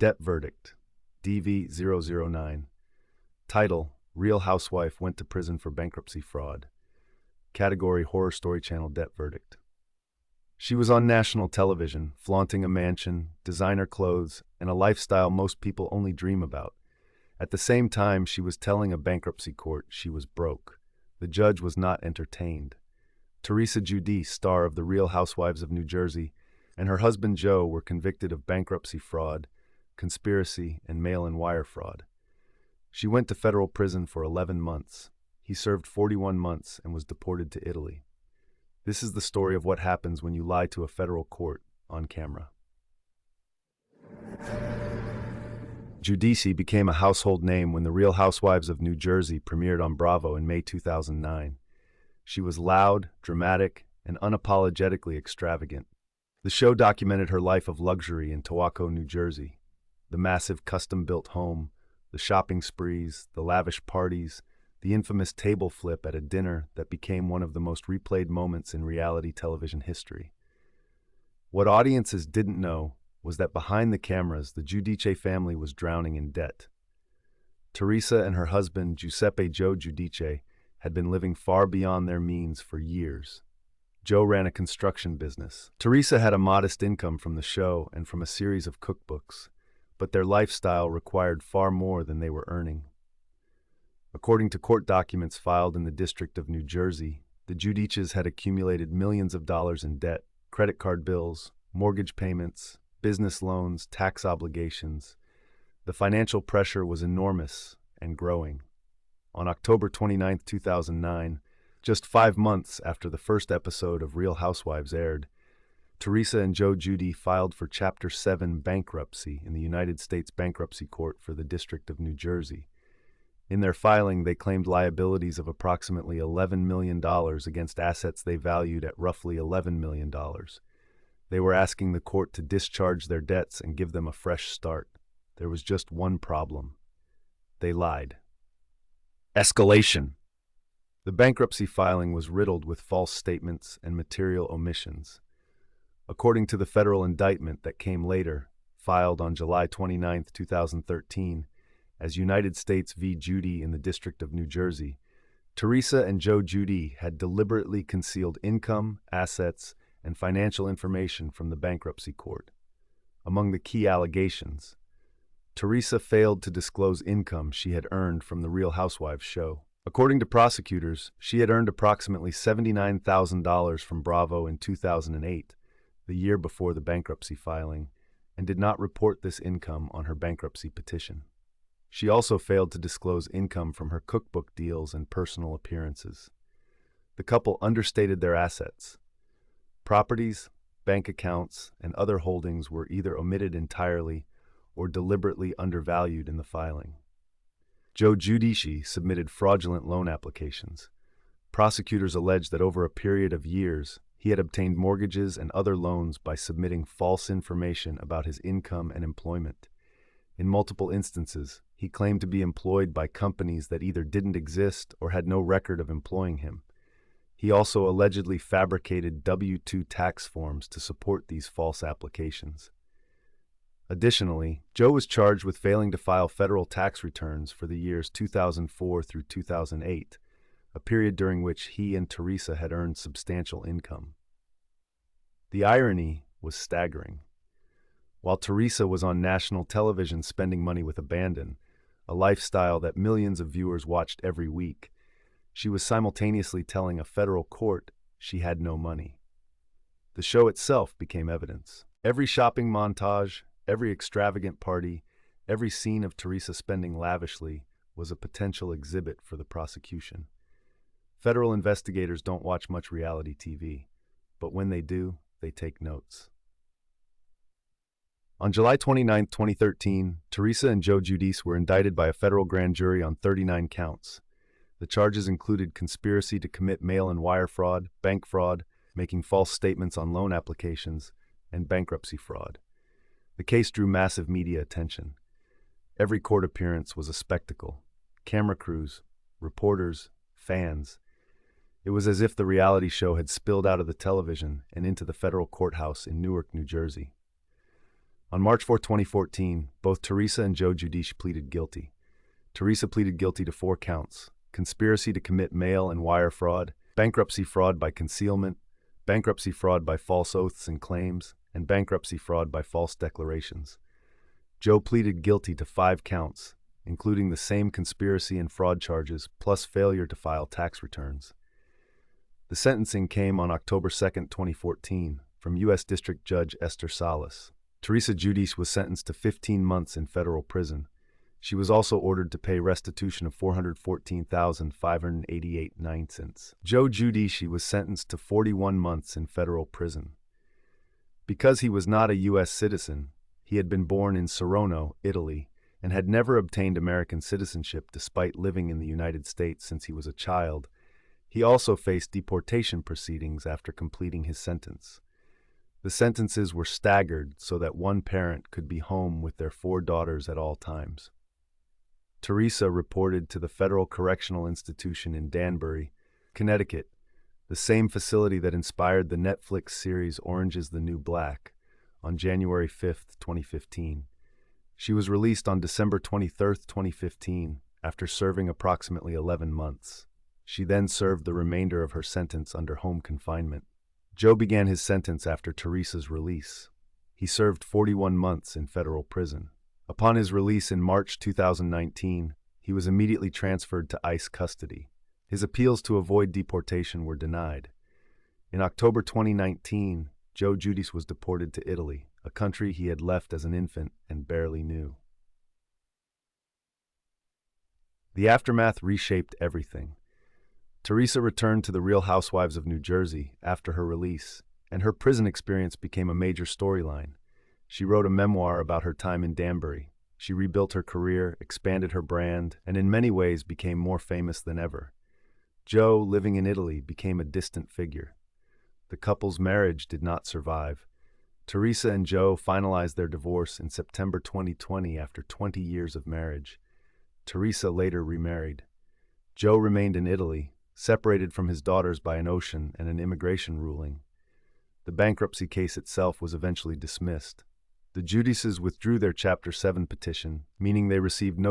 Debt Verdict, DV009. Title: Real Housewife went to prison for bankruptcy fraud. Category: Horror Story Channel Debt Verdict. She was on national television, flaunting a mansion, designer clothes, and a lifestyle most people only dream about. At the same time, she was telling a bankruptcy court she was broke. The judge was not entertained. Teresa Giudice, star of The Real Housewives of New Jersey, and her husband Joe were convicted of bankruptcy fraud, conspiracy, and mail-and-wire fraud. She went to federal prison for 11 months. He served 41 months and was deported to Italy. This is the story of what happens when you lie to a federal court on camera. Giudice became a household name when The Real Housewives of New Jersey premiered on Bravo in May 2009. She was loud, dramatic, and unapologetically extravagant. The show documented her life of luxury in Tawaco, New Jersey. The massive custom-built home, the shopping sprees, the lavish parties, the infamous table flip at a dinner that became one of the most replayed moments in reality television history. What audiences didn't know was that behind the cameras, the Giudice family was drowning in debt. Teresa and her husband, Giuseppe Joe Giudice, had been living far beyond their means for years. Joe ran a construction business. Teresa had a modest income from the show and from a series of cookbooks, but their lifestyle required far more than they were earning. According to court documents filed in the District of New Jersey, the Giudices had accumulated millions of dollars in debt, credit card bills, mortgage payments, business loans, tax obligations. The financial pressure was enormous and growing. On October 29, 2009, just 5 months after the first episode of Real Housewives aired, Teresa and Joe Giudice filed for Chapter 7 bankruptcy in the United States Bankruptcy Court for the District of New Jersey. In their filing, they claimed liabilities of approximately $11 million against assets they valued at roughly $11 million. They were asking the court to discharge their debts and give them a fresh start. There was just one problem. They lied. Escalation. The bankruptcy filing was riddled with false statements and material omissions. According to the federal indictment that came later, filed on July 29, 2013, as United States v. Judy in the District of New Jersey, Teresa and Joe Giudice had deliberately concealed income, assets, and financial information from the bankruptcy court. Among the key allegations, Teresa failed to disclose income she had earned from the Real Housewives show. According to prosecutors, she had earned approximately $79,000 from Bravo in 2008, the year before the bankruptcy filing, and did not report this income on her bankruptcy petition. She also failed to disclose income from her cookbook deals and personal appearances. The couple understated their assets. Properties, bank accounts, and other holdings were either omitted entirely or deliberately undervalued in the filing. Joe Giudice submitted fraudulent loan applications. Prosecutors alleged that over a period of years, he had obtained mortgages and other loans by submitting false information about his income and employment. In multiple instances, he claimed to be employed by companies that either didn't exist or had no record of employing him. He also allegedly fabricated W-2 tax forms to support these false applications. Additionally, Joe was charged with failing to file federal tax returns for the years 2004 through 2008, a period during which he and Teresa had earned substantial income. The irony was staggering. While Teresa was on national television spending money with abandon, a lifestyle that millions of viewers watched every week, she was simultaneously telling a federal court she had no money. The show itself became evidence. Every shopping montage, every extravagant party, every scene of Teresa spending lavishly was a potential exhibit for the prosecution. Federal investigators don't watch much reality TV, but when they do, they take notes. On July 29, 2013, Teresa and Joe Giudice were indicted by a federal grand jury on 39 counts. The charges included conspiracy to commit mail-and-wire fraud, bank fraud, making false statements on loan applications, and bankruptcy fraud. The case drew massive media attention. Every court appearance was a spectacle. Camera crews, reporters, fans. It was as if the reality show had spilled out of the television and into the federal courthouse in Newark, New Jersey. On March 4, 2014, both Teresa and Joe Giudice pleaded guilty. Teresa pleaded guilty to 4 counts: conspiracy to commit mail and wire fraud, bankruptcy fraud by concealment, bankruptcy fraud by false oaths and claims, and bankruptcy fraud by false declarations. Joe pleaded guilty to 5 counts, including the same conspiracy and fraud charges, plus failure to file tax returns. The sentencing came on October 2, 2014, from U.S. District Judge Esther Salas. Teresa Giudice was sentenced to 15 months in federal prison. She was also ordered to pay restitution of $414,588.09. Joe Giudice was sentenced to 41 months in federal prison. Because he was not a U.S. citizen, he had been born in Saronno, Italy, and had never obtained American citizenship despite living in the United States since he was a child. He also faced deportation proceedings after completing his sentence. The sentences were staggered so that one parent could be home with their 4 daughters at all times. Teresa reported to the Federal Correctional Institution in Danbury, Connecticut, the same facility that inspired the Netflix series Orange is the New Black, on January 5, 2015. She was released on December 23, 2015, after serving approximately 11 months. She then served the remainder of her sentence under home confinement. Joe began his sentence after Teresa's release. He served 41 months in federal prison. Upon his release in March 2019, he was immediately transferred to ICE custody. His appeals to avoid deportation were denied. In October 2019, Joe Giudice was deported to Italy, a country he had left as an infant and barely knew. The aftermath reshaped everything. Teresa returned to the Real Housewives of New Jersey after her release, and her prison experience became a major storyline. She wrote a memoir about her time in Danbury. She rebuilt her career, expanded her brand, and in many ways became more famous than ever. Joe, living in Italy, became a distant figure. The couple's marriage did not survive. Teresa and Joe finalized their divorce in September 2020 after 20 years of marriage. Teresa later remarried. Joe remained in Italy, separated from his daughters by an ocean and an immigration ruling. The bankruptcy case itself was eventually dismissed. The Giudices withdrew their Chapter 7 petition, meaning they received no